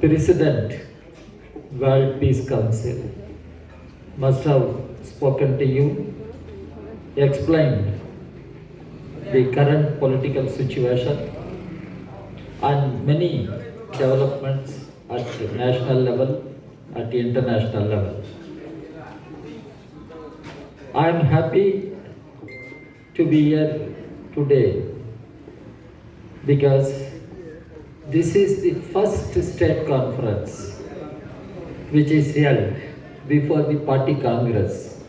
President, World Peace Council, must have spoken to you, explained the current political situation and many developments at national level, at the international level. I am happy to be here today because this is the first state conference which is held before the party congress.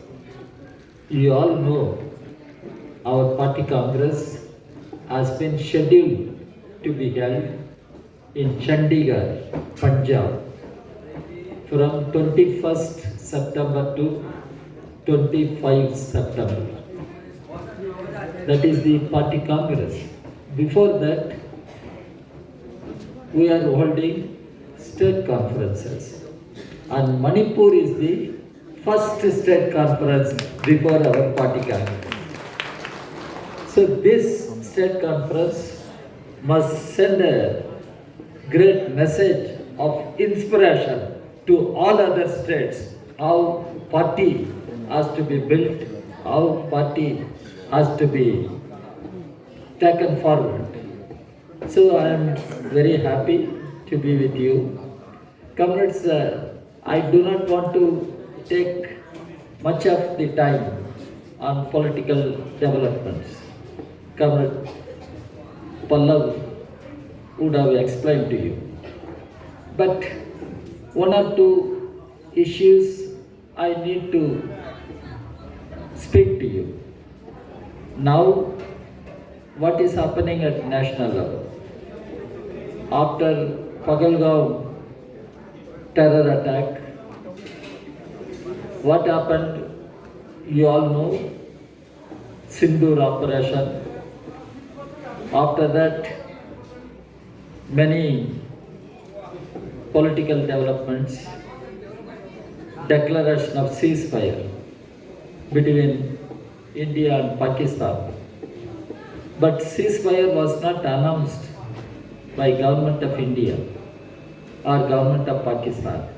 You all know our party congress has been scheduled to be held in Chandigarh, Punjab from 21st September to 25 September. That is the party congress. Before that, we are holding state conferences. And Manipur is the first state conference before our party congress. So this state conference must send a great message of inspiration to all other states, how party has to be built, how party has to be taken forward. So I am very happy to be with you. Comrades, I do not want to take much of the time on political developments. Comrade Pallav would have explained to you. But one or two issues I need to speak to you. Now, what is happening at national level? After Pahalgam terror attack, what happened? You all know, Sindoor operation. After that, many political developments, declaration of ceasefire between India and Pakistan. But ceasefire was not announced by government of India or government of Pakistan.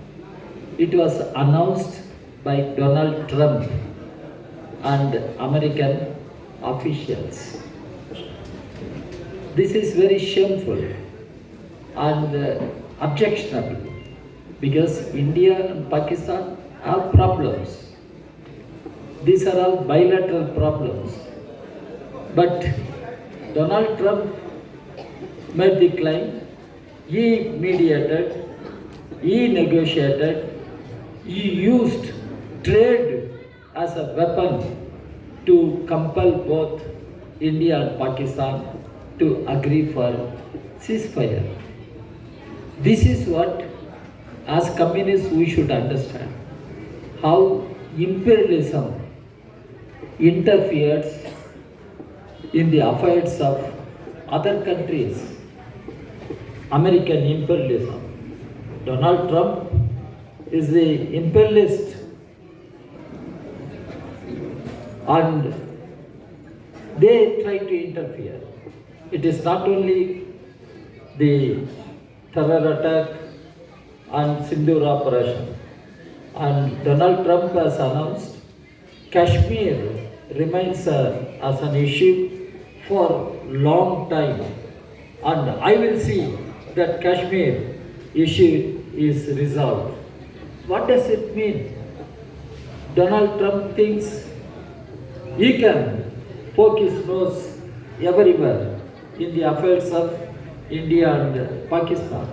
It was announced by Donald Trump and American officials. This is very shameful and objectionable because India and Pakistan have problems. These are all bilateral problems. But Donald Trump made the claim, he mediated, he negotiated, he used trade as a weapon to compel both India and Pakistan to agree for ceasefire. This is what, as communists, we should understand. How imperialism interferes in the affairs of other countries. American imperialism. Donald Trump is the imperialist, and they try to interfere. It is not only the terror attack and Sindoor operation. And Donald Trump has announced Kashmir remains as an issue for long time, and I will see that Kashmir issue is resolved. What does it mean? Donald Trump thinks he can poke his nose everywhere in the affairs of India and Pakistan.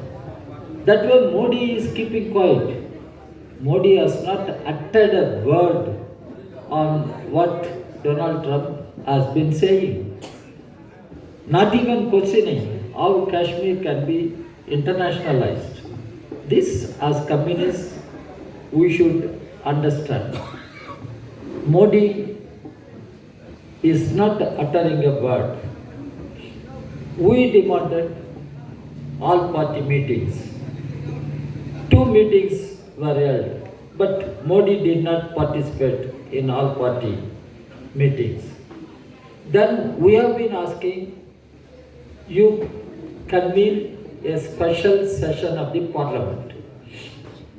That way Modi is keeping quiet. Modi has not uttered a word on what Donald Trump has been saying. Not even questioning how Kashmir can be internationalized. This, as communists, we should understand. Modi is not uttering a word. We demanded all party meetings. 2 meetings were held, but Modi did not participate in all party meetings. Then we have been asking you convene a special session of the Parliament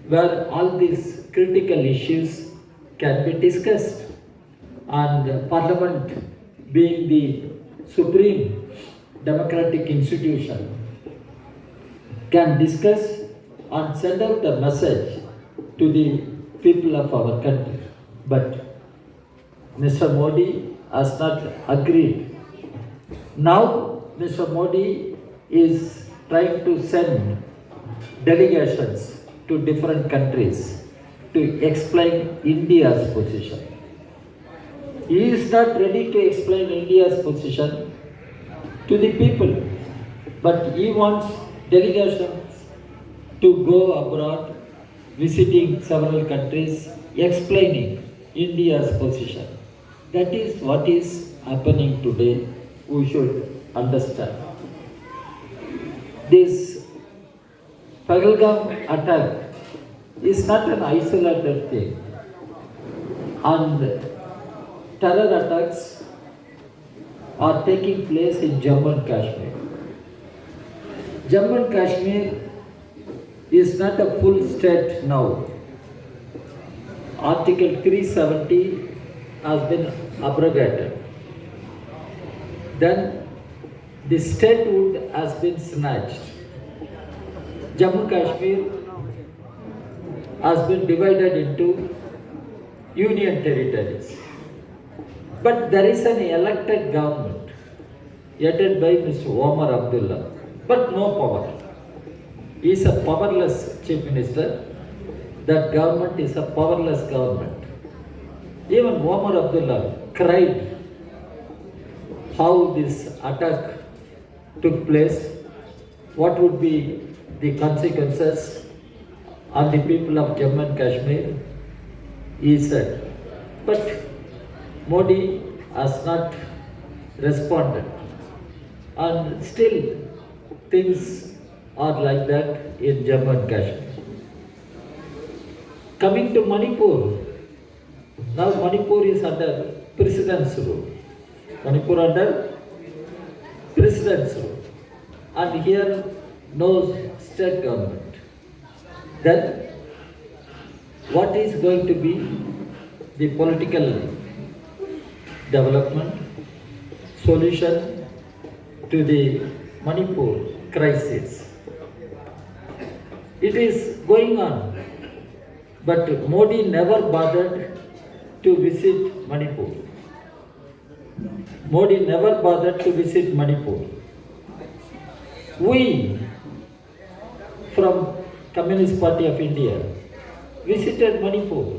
where all these critical issues can be discussed, and Parliament being the supreme democratic institution can discuss and send out a message to the people of our country. But Mr. Modi has not agreed. Now Mr. Modi is trying to send delegations to different countries to explain India's position. He is not ready to explain India's position to the people, but he wants delegations to go abroad, visiting several countries, explaining India's position. That is what is happening today. We should understand. This Pahalgam attack is not an isolated thing, and terror attacks are taking place in Jammu and Kashmir. Jammu and Kashmir is not a full state now. Article 370 has been abrogated. Then the statehood has been snatched. Jammu Kashmir has been divided into union territories. But there is an elected government headed by Mr. Omar Abdullah, but no power. He is a powerless chief minister. That government is a powerless government. Even Omar Abdullah cried how this attack took place, what would be the consequences on the people of Jammu and Kashmir, he said. But Modi has not responded, and still things are like that in Jammu and Kashmir. Coming to Manipur, now Manipur is under president's rule. Manipur under president's rule, and here no state government. Then what is going to be the political development, solution to the Manipur crisis? It is going on, but Modi never bothered to visit Manipur. Modi never bothered to visit Manipur. We, from Communist Party of India, visited Manipur.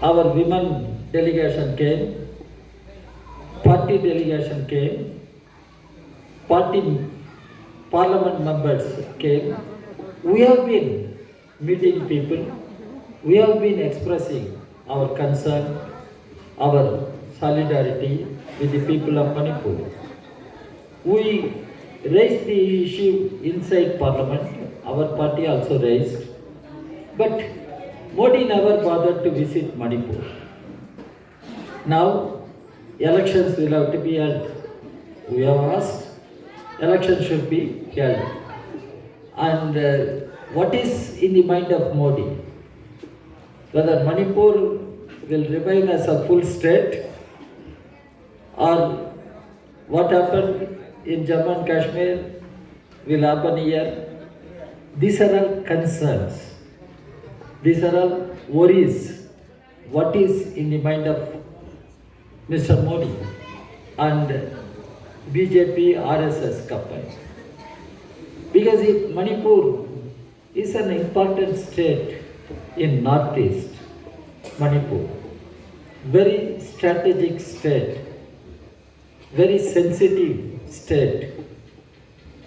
Our women delegation came, party delegation came, parliament members came. We have been meeting people, we have been expressing our concern, our solidarity with the people of Manipur. We raised the issue inside Parliament, our party also raised, but Modi never bothered to visit Manipur. Now, elections will have to be held. We have asked, elections should be held. And what is in the mind of Modi? Whether Manipur will remain as a full state, or what happened in Jammu and Kashmir will happen here. These are all concerns. These are all worries. What is in the mind of Mr. Modi and BJP RSS couple? Because if Manipur is an important state in Northeast, Manipur, very strategic state, very sensitive state.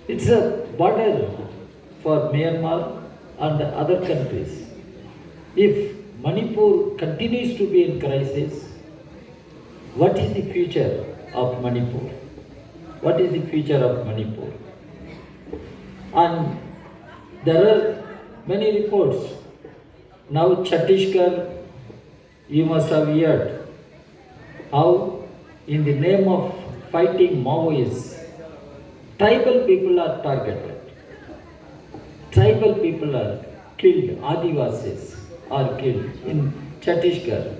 It's a border for Myanmar and other countries. If Manipur continues to be in crisis, what is the future of Manipur? What is the future of Manipur? And there are many reports. Now Chhattisgarh, you must have heard how in the name of fighting Maoists, Tribal people are targeted. Tribal people are killed. Adivasis are killed in Chhattisgarh.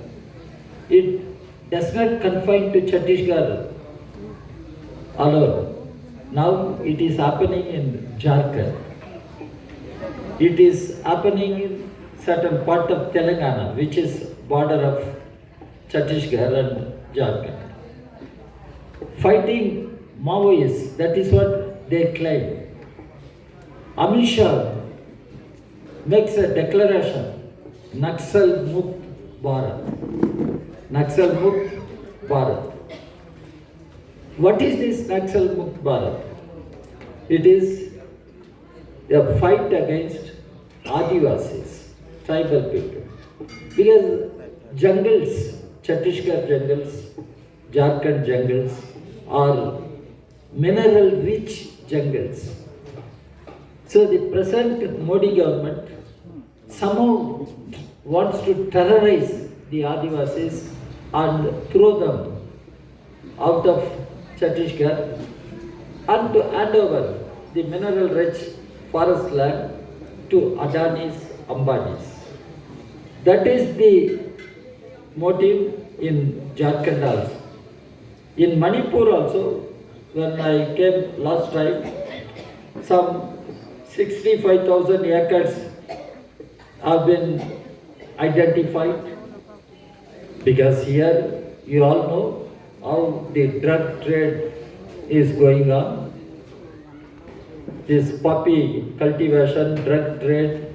It does not confine to Chhattisgarh alone. Now it is happening in Jharkhand. It is happening in certain part of Telangana, which is border of Chhattisgarh and Jharkhand. Fighting Maoists, that is what they claim. Amit Shah makes a declaration, Naxal Mukt Bharat. Naxal Mukt Bharat. What is this Naxal Mukt Bharat? It is a fight against Adivasis, tribal people. Because jungles, Chhattisgarh jungles, Jharkhand jungles are mineral rich jungles. So the present Modi government somehow wants to terrorize the Adivasis and throw them out of Chhattisgarh and to hand over the mineral rich forest land to Adanis, Ambanis. That is the motive in Jharkhand also. In Manipur also, when I came last time, some 65,000 acres have been identified, because here you all know how the drug trade is going on. This poppy cultivation, drug trade,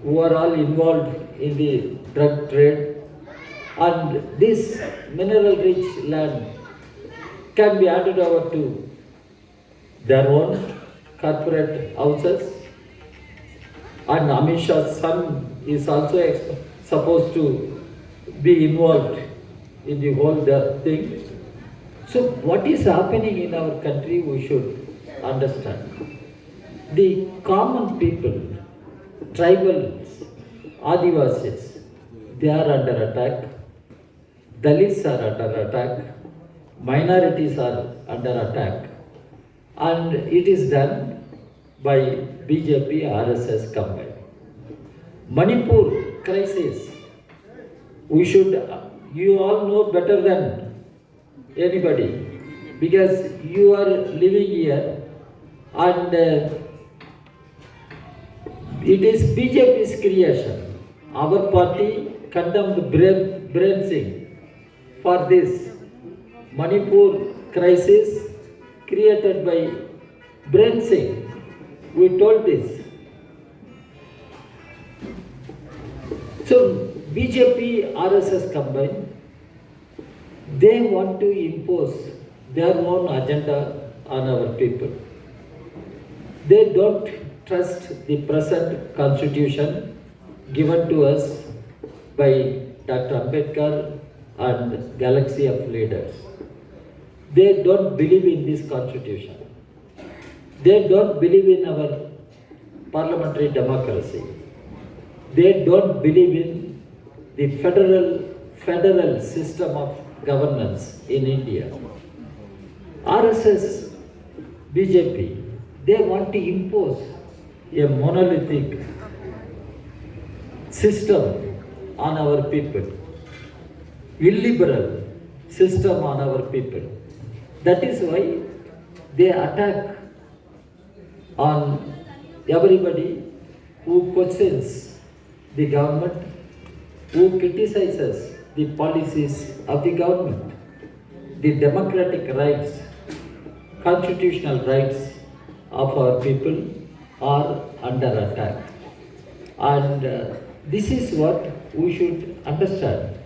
who are all involved in the drug trade, and this mineral rich land can be handed over to their own corporate houses. And Amit Shah's son is also supposed to be involved in the whole thing. So what is happening in our country, we should understand. The common people, tribals, Adivasis, they are under attack. Dalits are under attack. Minorities are under attack. And it is done by BJP, RSS combined. Manipur crisis, you all know better than anybody, because you are living here, and it is BJP's creation. Our party condemned Brain Singh for this Manipur crisis created by Brain Singh. We told this. So BJP, RSS combined, they want to impose their own agenda on our people. They don't trust the present constitution given to us by Dr. Ambedkar and galaxy of leaders. They don't believe in this constitution. They don't believe in our parliamentary democracy. They don't believe in the federal system of governance in India. RSS, BJP, they want to impose a monolithic system on our people, illiberal system on our people. That is why they attack on everybody who questions the government, who criticizes the policies of the government. The democratic rights, constitutional rights of our people are under attack. And this is what we should understand.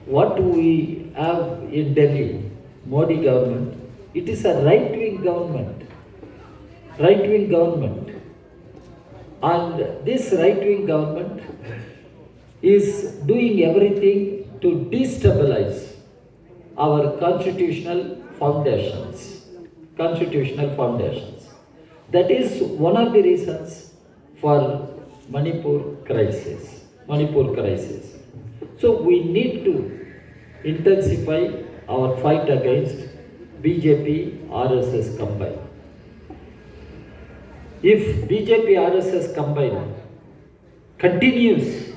What we have in Delhi, Modi government, it is a right-wing government. Right-wing government. And this right-wing government is doing everything to destabilize our constitutional foundations. Constitutional foundations. That is one of the reasons for Manipur crisis. Manipur crisis. So we need to intensify our fight against BJP, RSS combined. If BJP RSS combined continues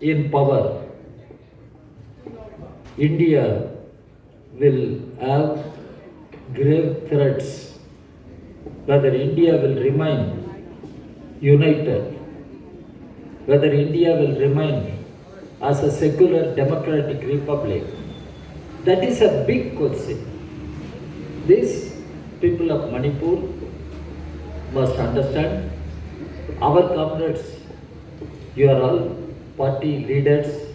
in power, India will have grave threats whether India will remain united, whether India will remain as a secular democratic republic. That is a big question. These people of Manipur must understand. Our comrades, you are all party leaders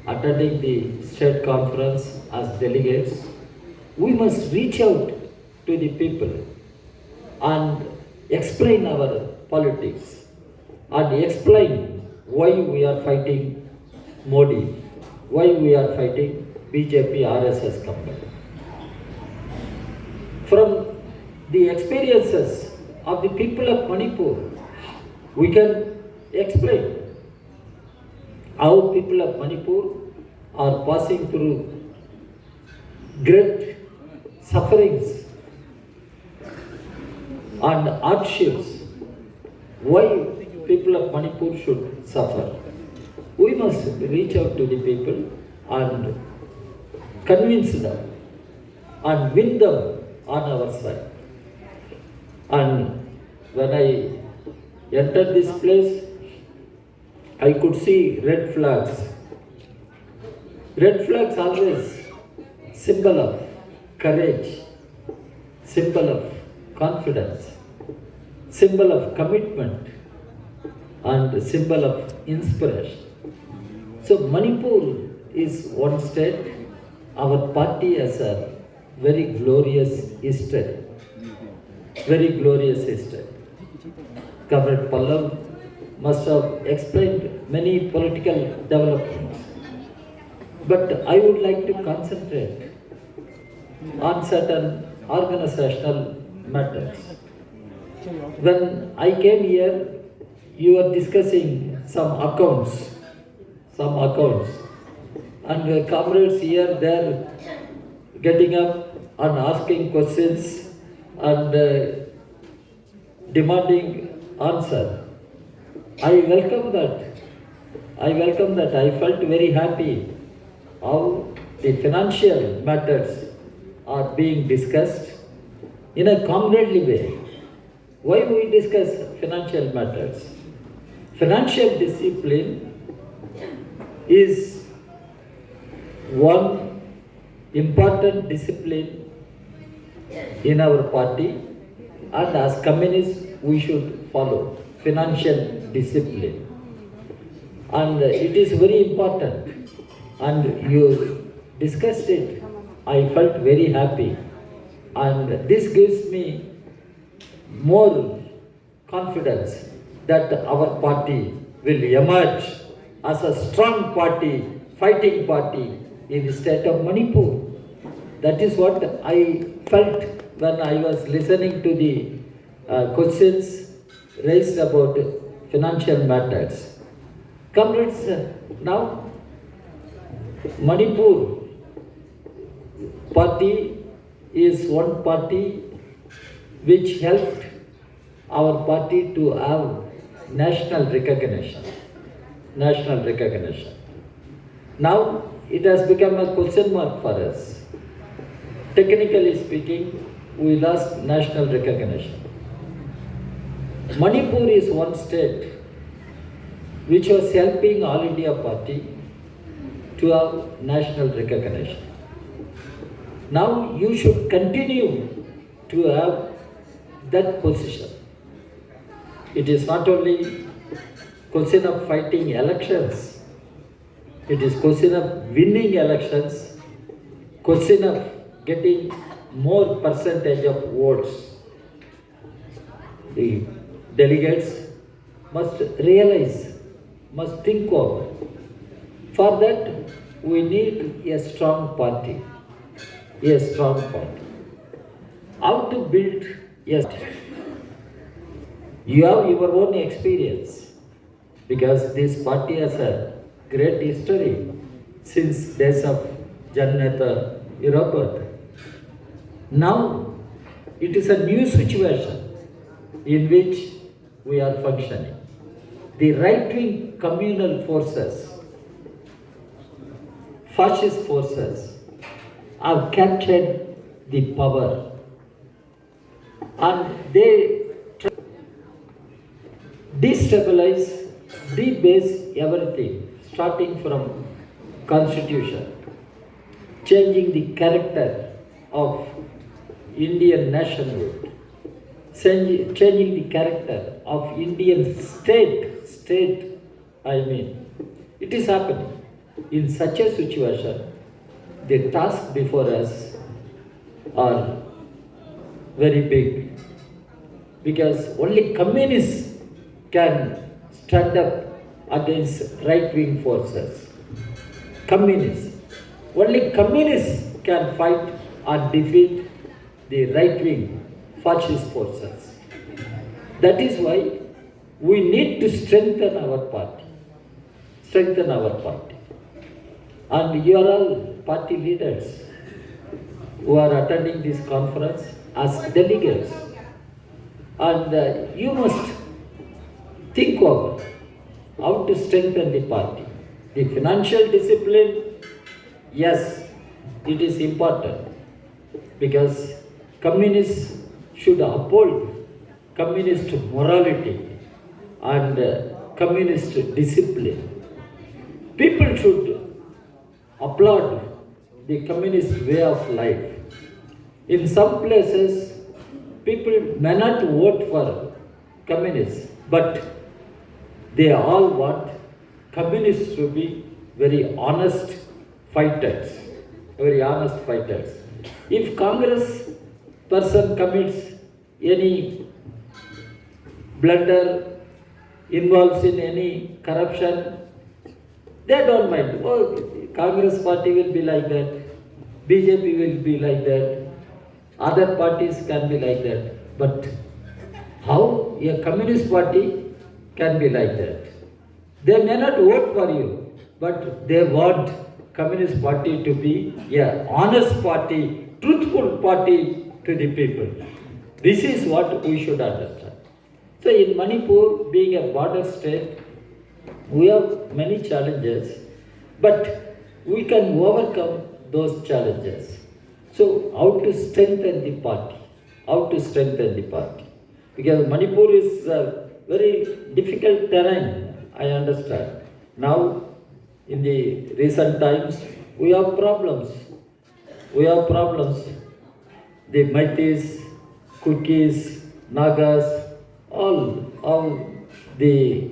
attending the state conference as delegates. We must reach out to the people and explain our politics and explain why we are fighting Modi, why we are fighting BJP RSS company. From the experiences of the people of Manipur, we can explain how people of Manipur are passing through great sufferings and hardships. Why people of Manipur should suffer? We must reach out to the people and convince them and win them on our side. And when I entered this place, I could see red flags. Red flags always symbol of courage, symbol of confidence, symbol of commitment, and symbol of inspiration. So Manipur is one state. Our party has a very glorious history. Very glorious history. Comrade Pallav must have explained many political developments. But I would like to concentrate on certain organizational matters. When I came here, you were discussing some accounts, and comrades here, they're getting up and asking questions and demanding answer. I welcome that. I felt very happy how the financial matters are being discussed in a comradely way. Why we discuss financial matters? Financial discipline is one important discipline in our party, and as communists we should follow financial discipline, and it is very important, and you discussed it. I felt very happy, and this gives me more confidence that our party will emerge as a strong party, fighting party in the state of Manipur. That is what I felt when I was listening to the questions raised about financial matters. Comrades, now Manipur party is one party which helped our party to have national recognition. Now it has become a question mark for us. Technically speaking, we lost national recognition. Manipur is one state which was helping All India Party to have national recognition. Now you should continue to have that position. It is not only question of fighting elections, it is question of winning elections, question of getting more percentage of votes. The delegates must realize, must think of. For that, we need a strong party. How to build a state? You have your own experience, because this party has a great history since days of Janata Irabad. Now it is a new situation in which we are functioning. The right-wing communal forces, fascist forces, have captured the power, and they destabilize, debase everything, starting from constitution, changing the character of Indian nationhood, changing the character of Indian state, I mean. It is happening. In such a situation, the task before us are very big, because only communists can stand up against right-wing forces. Communists. Only communists can fight and defeat the right-wing fascist forces. That is why we need to strengthen our party. Strengthen our party. And you are all party leaders who are attending this conference as delegates. And you must think of how to strengthen the party. The financial discipline, yes, it is important, because communists should uphold communist morality and communist discipline. People should applaud the communist way of life. In some places, people may not vote for communists, but they all want communists to be very honest fighters. Very honest fighters. If Congress person commits any blunder, involves in any corruption, they don't mind. Oh, Congress party will be like that, BJP will be like that, other parties can be like that. But how a communist party can be like that? They may not vote for you, but they want Communist Party to be an honest party, truthful party to the people. This is what we should understand. So in Manipur, being a border state, we have many challenges, but we can overcome those challenges. So how to strengthen the party? How to strengthen the party? Because Manipur is a very difficult terrain, I understand. Now, in the recent times, we have problems. We have problems. The Meiteis, Kukis, Nagas, all the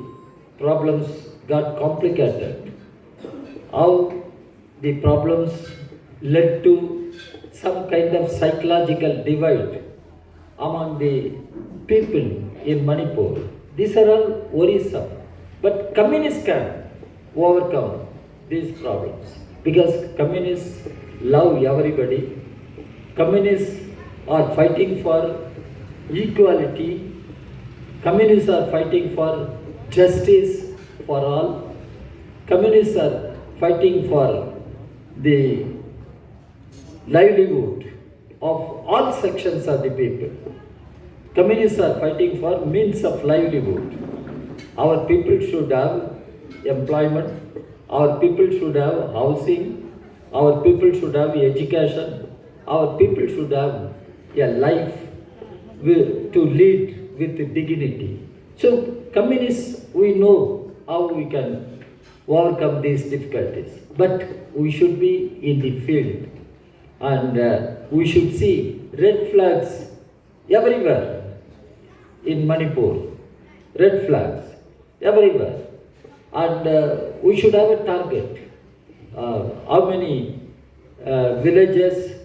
problems got complicated. How the problems led to some kind of psychological divide among the people in Manipur. These are all worrisome. But communists can overcome these problems, because communists love everybody. Communists are fighting for equality. Communists are fighting for justice for all. Communists are fighting for the livelihood of all sections of the people. Communists are fighting for means of livelihood. Our people should have employment. Our people should have housing. Our people should have education. Our people should have a life to lead with dignity. So, communists, we know how we can overcome these difficulties. But we should be in the field, and we should see red flags everywhere in Manipur. Red flags everywhere. And we should have a target. How many villages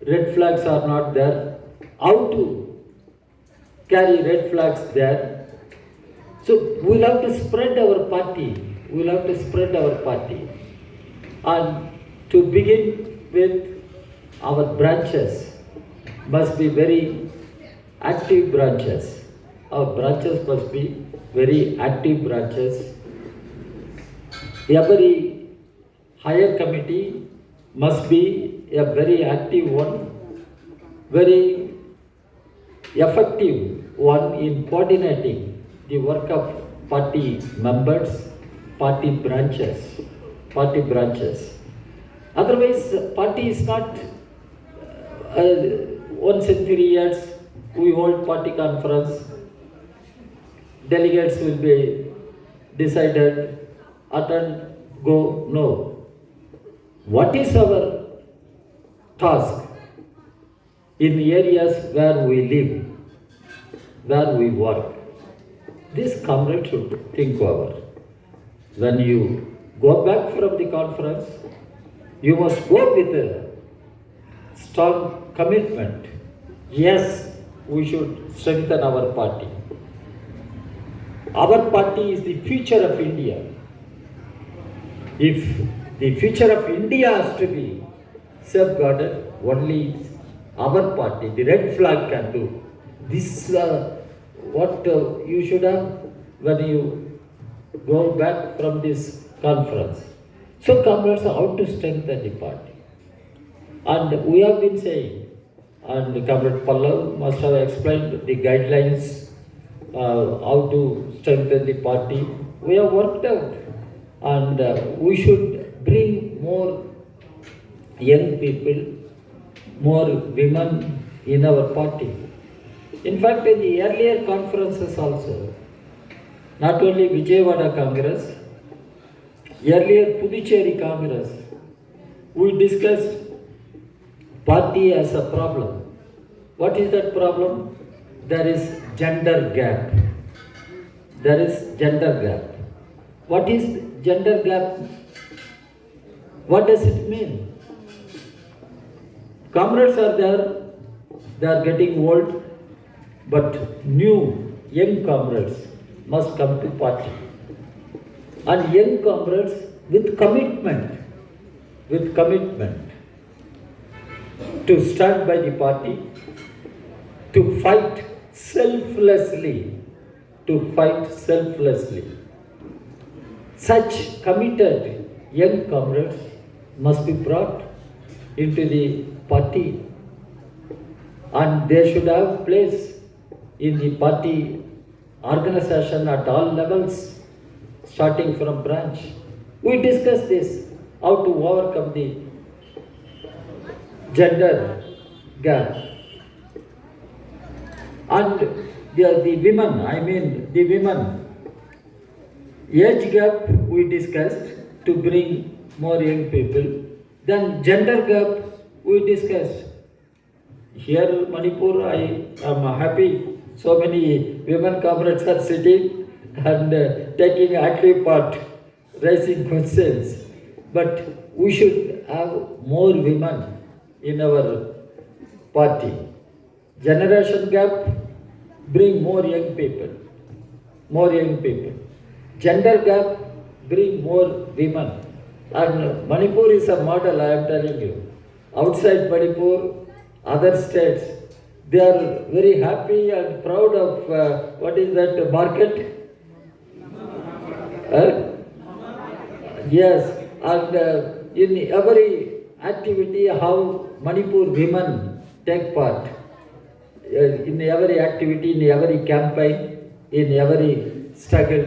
red flags are not there? How to carry red flags there? So we'll have to spread our party. We'll have to spread our party. And to begin with, our branches must be very active branches. Our branches must be very active branches. Every higher committee must be a very active one, very effective one in coordinating the work of party members, party branches, party branches. Otherwise, party is not once in 3 years we hold party conference, delegates will be decided, attend, go, no. What is our task in areas where we live, where we work? This comrade should think over. When you go back from the conference, you must go with a strong commitment. Yes, we should strengthen our party. Our party is the future of India. If the future of India has to be safeguarded, only our party, the red flag, can do. This what you should have when you go back from this conference. So, comrades, how to strengthen the party? And we have been saying, and Comrade Pallav must have explained the guidelines, how to strengthen the party. We have worked out, and we should bring more young people, more women in our party. In fact, in the earlier conferences also, not only Vijayawada Congress, earlier Puducherry Congress, we discussed party as a problem. What is that problem? There is gender gap. There is gender gap. What is gender gap? What does it mean? Comrades are there, they are getting old, but new young comrades must come to party. And young comrades with commitment to stand by the party, to fight selflessly, Such committed young comrades must be brought into the party, and they should have place in the party organization at all levels, starting from branch. We discussed this, how to overcome the gender gap. And the women, age gap we discussed to bring more young people. Then gender gap we discussed. Here Manipur, I am happy so many women comrades are sitting and taking active part, raising questions. But we should have more women in our party. Generation gap, bring more young people. Gender gap, bring more women. And Manipur is a model, I am telling you. Outside Manipur, other states, they are very happy and proud of what is that market? Yes, and in every activity, how Manipur women take part. In every activity, in every campaign, in every struggle.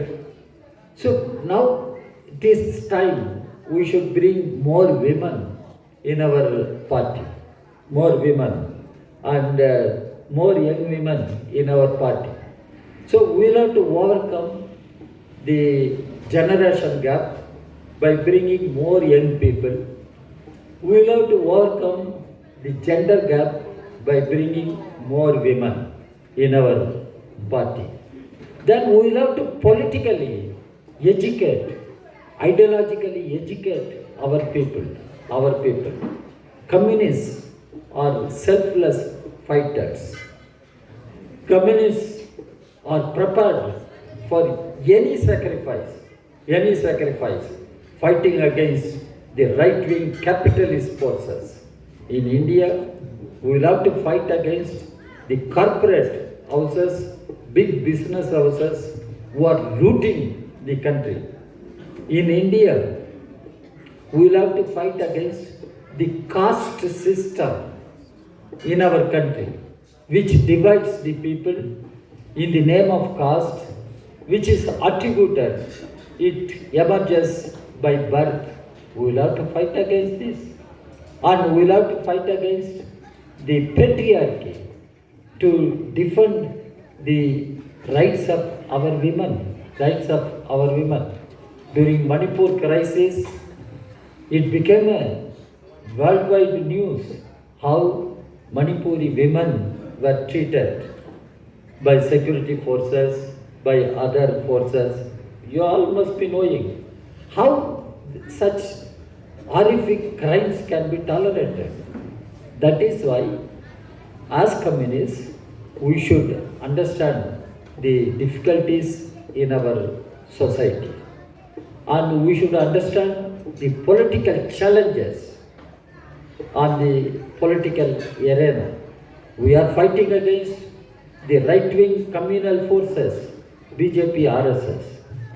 So now it is time we should bring more women in our party, more women and more young women in our party. So we will have to overcome the generation gap by bringing more young people. We will have to overcome the gender gap by bringing more women in our party. Then we will have to politically educate, ideologically educate our people. Communists are selfless fighters. Communists are prepared for any sacrifice, fighting against the right-wing capitalist forces. In India, we will have to fight against the corporate houses, big business houses who are looting the country. In India, we will have to fight against the caste system in our country, which divides the people in the name of caste, which is attributed, it emerges by birth. We will have to fight against this. And we will have to fight against the patriarchy to defend the rights of our women, During Manipur crisis, it became a worldwide news how Manipuri women were treated by security forces, by other forces. You all must be knowing how such horrific crimes can be tolerated. That is why, as communists, we should understand the difficulties in our society. And we should understand the political challenges on the political arena. We are fighting against the right-wing communal forces, BJP, RSS.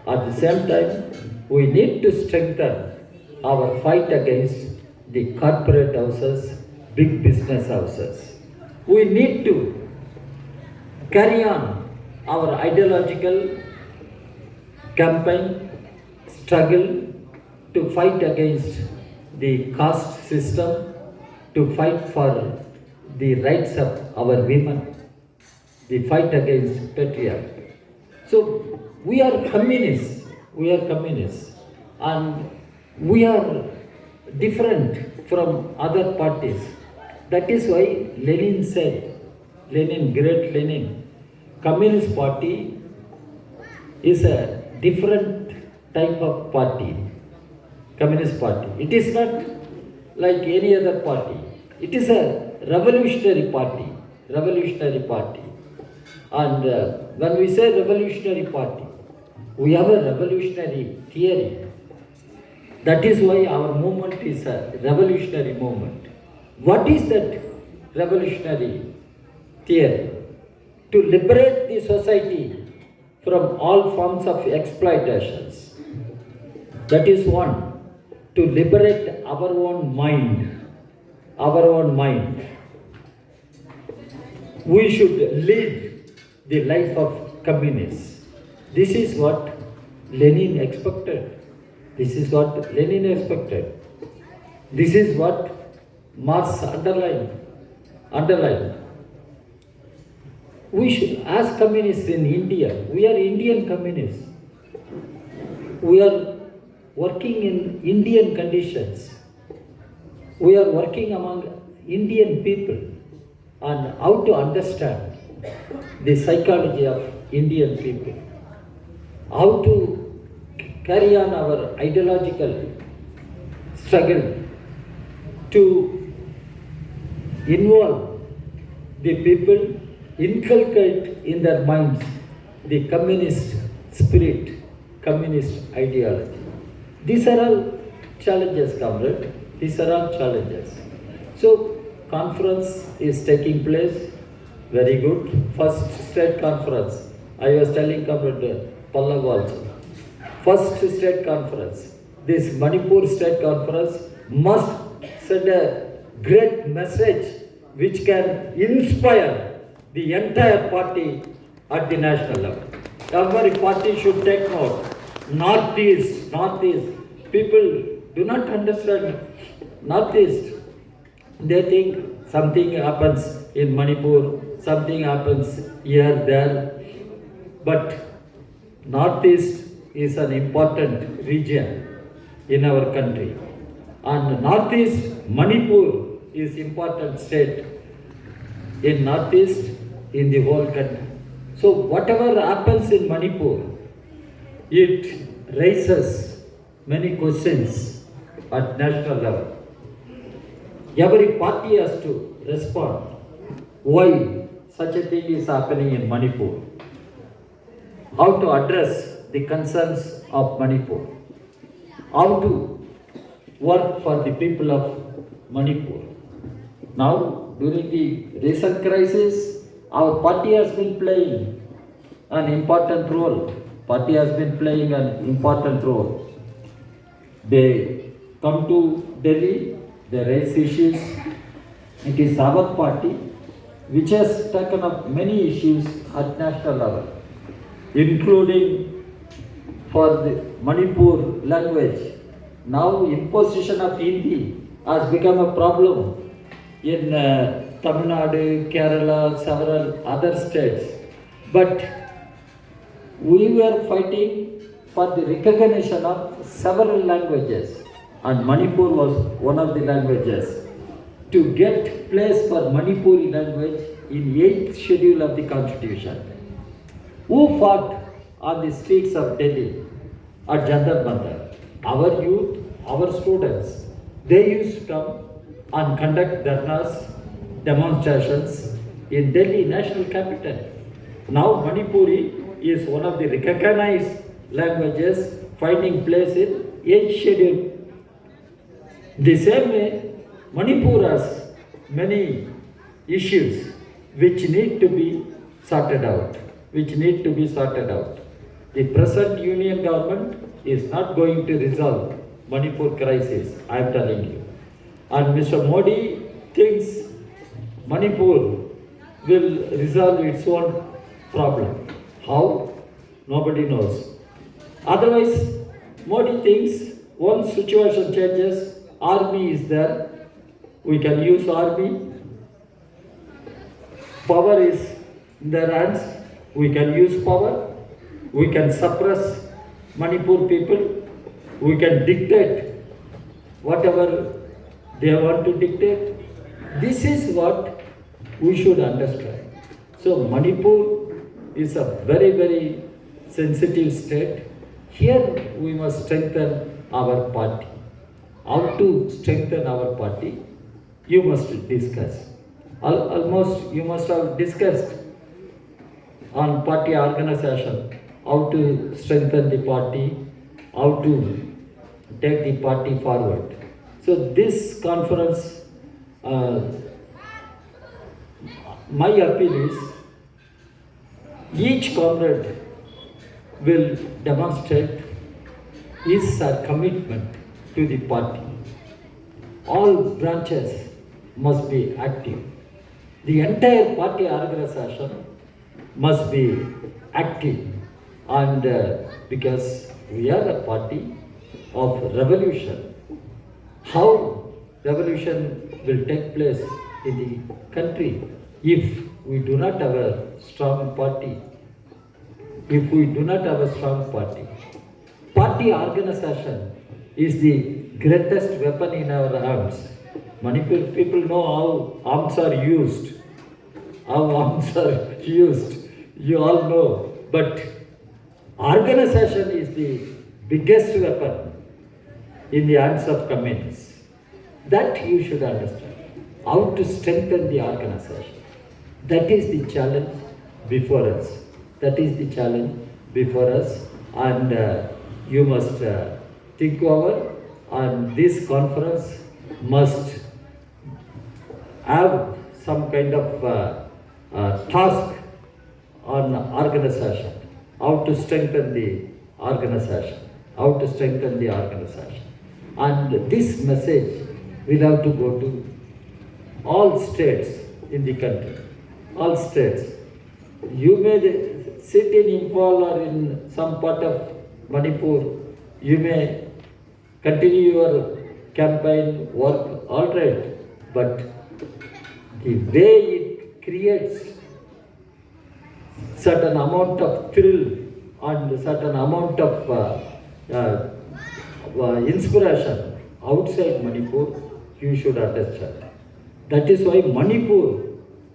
At the same time, we need to strengthen our fight against the corporate houses, big business houses. We need to carry on our ideological campaign, struggle to fight against the caste system, to fight for the rights of our women, the fight against patriarchy. So we are communists, and we are different from other parties. That is why Lenin said, great Lenin, Communist Party is a different type of party, Communist Party. It is not like any other party. It is a revolutionary party. And when we say revolutionary party, we have a revolutionary theory. That is why our movement is a revolutionary movement. What is that revolutionary theory? To liberate the society from all forms of exploitations. That is one. To liberate our own mind. We should lead the life of communists. This is what Lenin expected. This is what Marx underlined. We should, as communists in India, we are Indian communists. We are working in Indian conditions. We are working among Indian people on how to understand the psychology of Indian people, how to carry on our ideological struggle to involve the people, inculcate in their minds the communist spirit, communist ideology. These are all challenges, comrade. These are all challenges. So, conference is taking place. Very good. First state conference. I was telling Comrade Pallav also. First state conference. This Manipur state conference must send a great message which can inspire the entire party at the national level. Every party should take note. Northeast. People do not understand Northeast. They think something happens in Manipur, something happens here, there. But Northeast is an important region in our country. And Northeast, Manipur is important state in Northeast, in the whole country. So whatever happens in Manipur, it raises many questions at national level. Every party has to respond. Why such a thing is happening in Manipur? How to address the concerns of Manipur? How to work for the people of Manipur? Now, during the recent crisis, our party has been playing an important role. They come to Delhi, they raise issues. It is our party which has taken up many issues at national level. including for the Manipur language. Now imposition of Hindi has become a problem in Tamil Nadu, Kerala, several other states. But we were fighting for the recognition of several languages, and Manipur was one of the languages. To get place for Manipuri language in 8th schedule of the constitution. Who fought on the streets of Delhi at Jantar Mantar? Our youth, our students. They used to come and conduct dharnas, demonstrations in Delhi, national capital. Now Manipuri is one of the recognized languages finding place in 8th schedule. The same way, Manipur has many issues which need to be sorted out. The present union government is not going to resolve Manipur crisis, I am telling you. And Mr. Modi thinks Manipur will resolve its own problem. How? Nobody knows. Otherwise, Modi thinks once situation changes, army is there, we can use army, power is in their hands, we can use power, we can suppress Manipur people, we can dictate whatever they want to dictate. This is what we should understand. So Manipur is a very, very sensitive state. Here we must strengthen our party. How to strengthen our party? You must discuss. Almost you must have discussed on party organization, how to strengthen the party, how to take the party forward. So this conference, my appeal is, each comrade will demonstrate his commitment to the party. All branches must be active. The entire party organization must be active, and because we are a party of revolution. How revolution will take place in the country if we do not have a strong party? If we do not have a strong party, party organization is the greatest weapon in our hands. Manipur people know how arms are used. You all know. But organization is the biggest weapon in the hands of communists. That you should understand. How to strengthen the organization. That is the challenge before us. And you must think over, and this conference must have some kind of task on organization, how to strengthen the organization, And this message will have to go to all states in the country, all states. You may sit in Imphal or in some part of Manipur, you may continue your campaign work, all right, but the way it creates certain amount of thrill and certain amount of inspiration outside Manipur, you should understand. That is why Manipur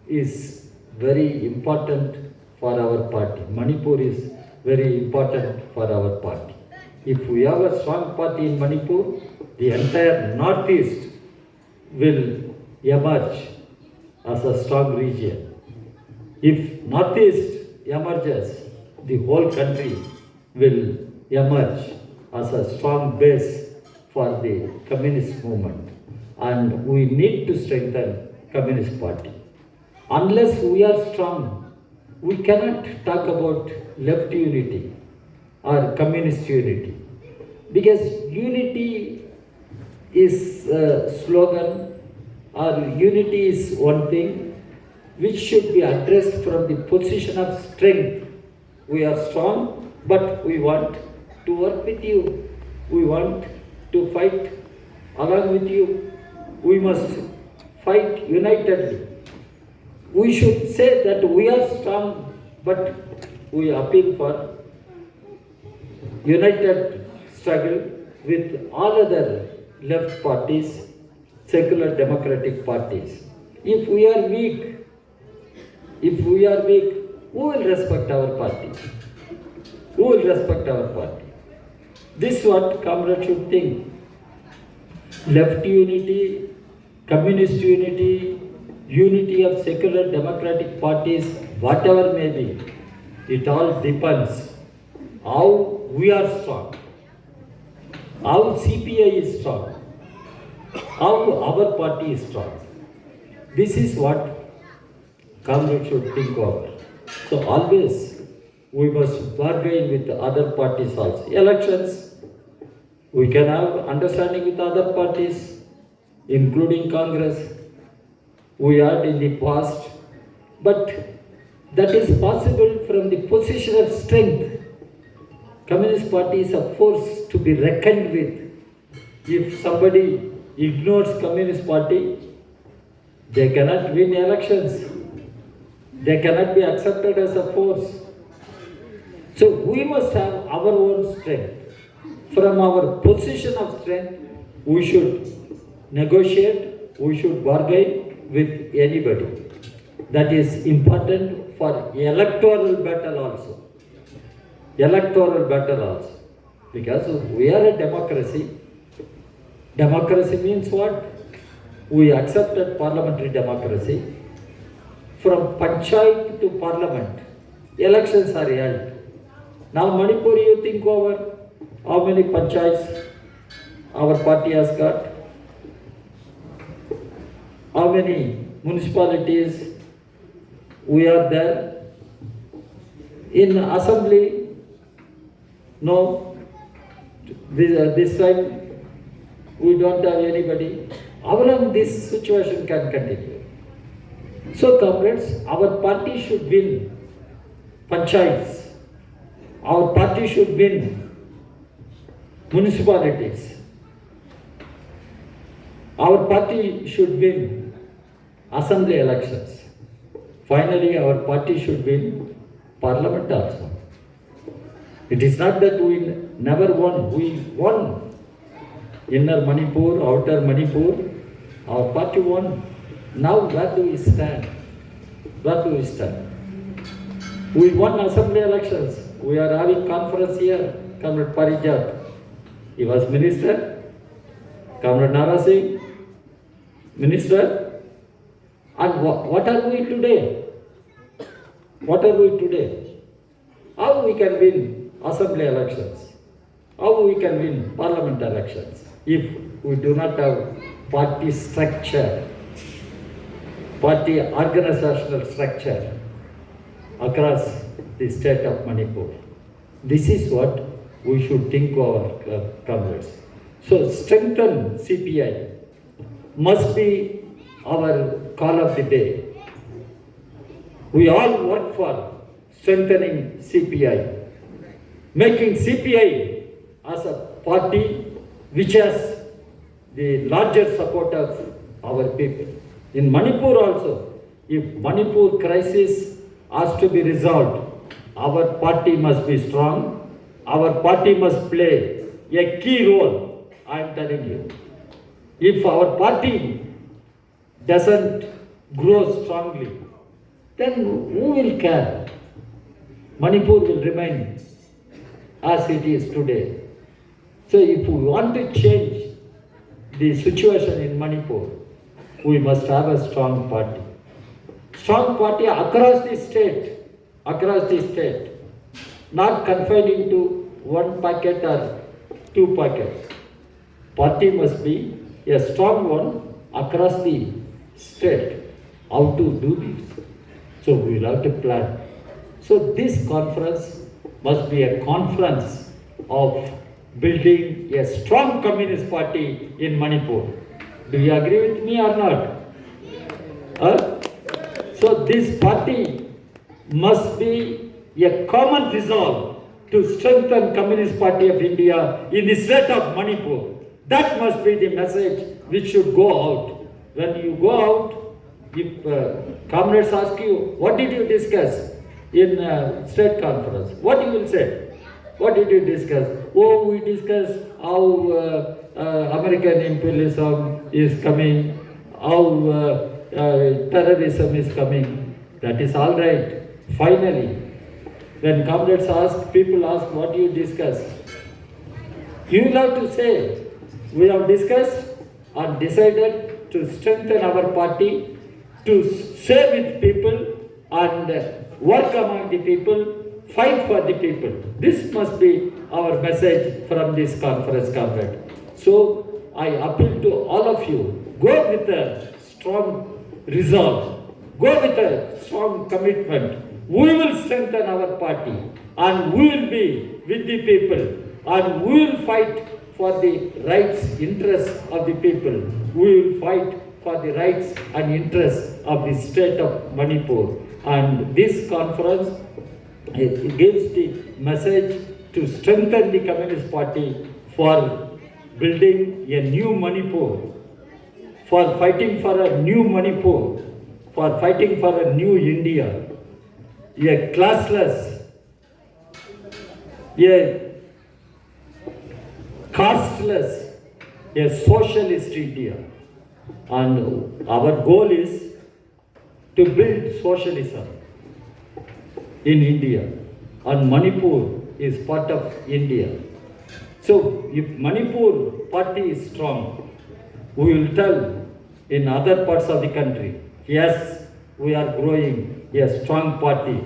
is very important for our party. Manipur is very important for our party. If we have a strong party in Manipur, the entire Northeast will emerge as a strong region. If Northeast emerges, the whole country will emerge as a strong base for the communist movement. And we need to strengthen Communist Party. Unless we are strong, we cannot talk about left unity or communist unity. Because unity is a slogan, or unity is one thing which should be addressed from the position of strength we are strong, but we want to work with you. We want to fight along with you. We must fight unitedly. We should say that we are strong, but we appeal for united struggle with all other left parties, secular democratic parties. If we are weak, who will respect our party? Who will respect our party? This is what Comrade should think. Left unity, communist unity, unity of secular democratic parties, whatever may be, it all depends how we are strong, how CPI is strong, how our party is strong. This is what Comrade should think over. So always we must bargain with other parties also. Elections, we can have understanding with other parties, including Congress. We had in the past, but that is possible from the position of strength. Communist Party is a force to be reckoned with. If somebody ignores Communist Party, they cannot win elections. They cannot be accepted as a force. So we must have our own strength. From our position of strength, we should negotiate, we should bargain with anybody. That is important for electoral battle also. Electoral battle also. Because we are a democracy. Democracy means what? We accepted parliamentary democracy. From panchayat to parliament, elections are held. Now Manipur, you think over how many panchayats our party has got? How many municipalities we are there? In assembly, no. This time we don't have anybody. How long this situation can continue? So comrades, our party should win panchayats. Our party should win municipalities. Our party should win assembly elections. Finally, our party should win parliament also. It is not that we never won. We won. Inner Manipur, outer Manipur, our party won. Now where do we stand? Where do we stand? We won assembly elections. We are having conference here. Comrade Parijat, he was minister. Comrade Narasingh, minister. And what are we today? What are we today? How we can win assembly elections? How we can win parliament elections if we do not have party structure, party organizational structure across the state of Manipur? This is what we should think of our comrades. So strengthen CPI must be our call of the day. We all work for strengthening CPI, making CPI as a party which has the larger support of our people. In Manipur also, if Manipur crisis has to be resolved, our party must be strong. Our party must play a key role, I am telling you. If our party doesn't grow strongly, then who will care? Manipur will remain as it is today. So if we want to change the situation in Manipur, we must have a strong party. Strong party across the state, not confined to one packet or two packets. Party must be a strong one across the state. How to do this? So we will have to plan. So this conference must be a conference of building a strong communist party in Manipur. Do you agree with me or not? So this party must be a common resolve to strengthen Communist Party of India in the state of Manipur. That must be the message which should go out. When you go out, if comrades ask you, what did you discuss in state conference? What you will say? What did you discuss? Oh, we discussed how American imperialism is coming, how terrorism is coming. That is all right. Finally, when comrades ask, people ask, what do you discuss? You will have to say, we have discussed and decided to strengthen our party, to stay with people and work among the people, fight for the people. This must be our message from this conference, comrade. So I appeal to all of you, go with a strong resolve, go with a strong commitment. We will strengthen our party and we will be with the people and we will fight for the rights, interests of the people. We will fight for the rights and interests of the state of Manipur. And this conference, it gives the message to strengthen the Communist Party for building a new Manipur, for fighting for a new Manipur, for fighting for a new India, a classless, a casteless, a socialist India. And our goal is to build socialism in India. And Manipur is part of India. So if Manipur party is strong, we will tell in other parts of the country, yes, we are growing a strong party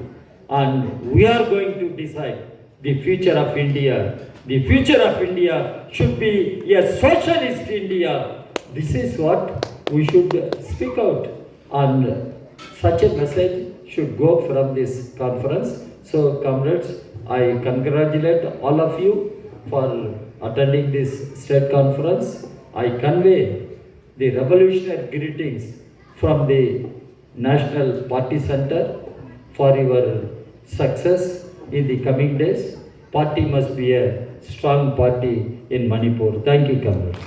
and we are going to decide the future of India. The future of India should be a socialist India. This is what we should speak out, and such a message should go from this conference. So comrades, I congratulate all of you for attending this state conference. I convey the revolutionary greetings from the National Party Center for your success in the coming days. Party must be a strong party in Manipur. Thank you, comrades.